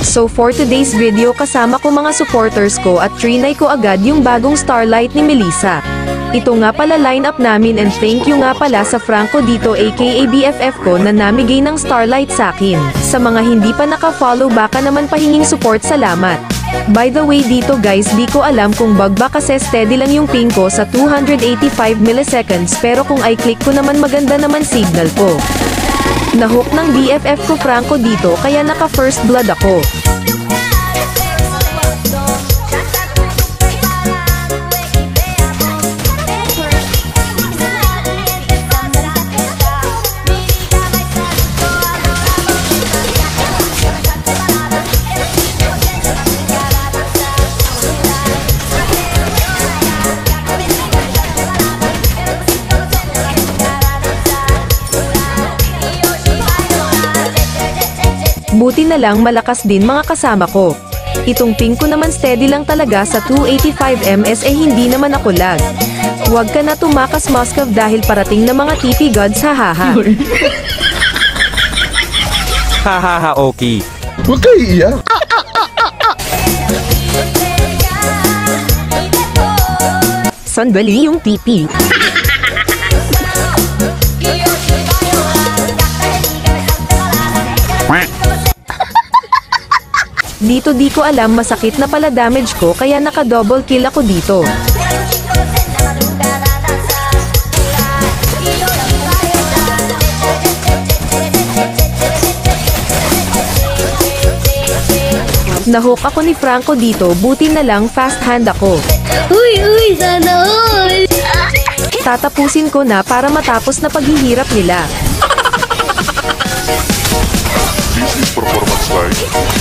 So for today's video kasama ko mga supporters ko at trinay ko agad yung bagong Starlight ni Melissa. Ito nga pala lineup namin and thank you nga pala sa Franco dito aka BFF ko na namigay ng Starlight sa akin. Sa mga hindi pa naka-follow baka naman pahinging support, salamat. By the way dito guys di ko alam kung bug ba kasi steady lang yung ping ko sa 285 milliseconds pero kung i-click ko naman maganda naman signal ko. Nahook ng BFF ko Franco dito kaya naka first blood ako. Buti na lang malakas din mga kasama ko. Itong ping ko naman steady lang talaga sa 285 ms hindi naman ako lag. Huwag ka na tumakas Moskov dahil parating na mga TP gods hahaha. Hahaha okay. Huwag kayo iiyak. Sandali yung TP. Dito di ko alam masakit na pala damage ko kaya naka double kill ako dito. Nahook ako ni Franco dito buti na lang fast hand ako. Uy, sana all! Tatapusin ko na para matapos na paghihirap nila. This is performance live.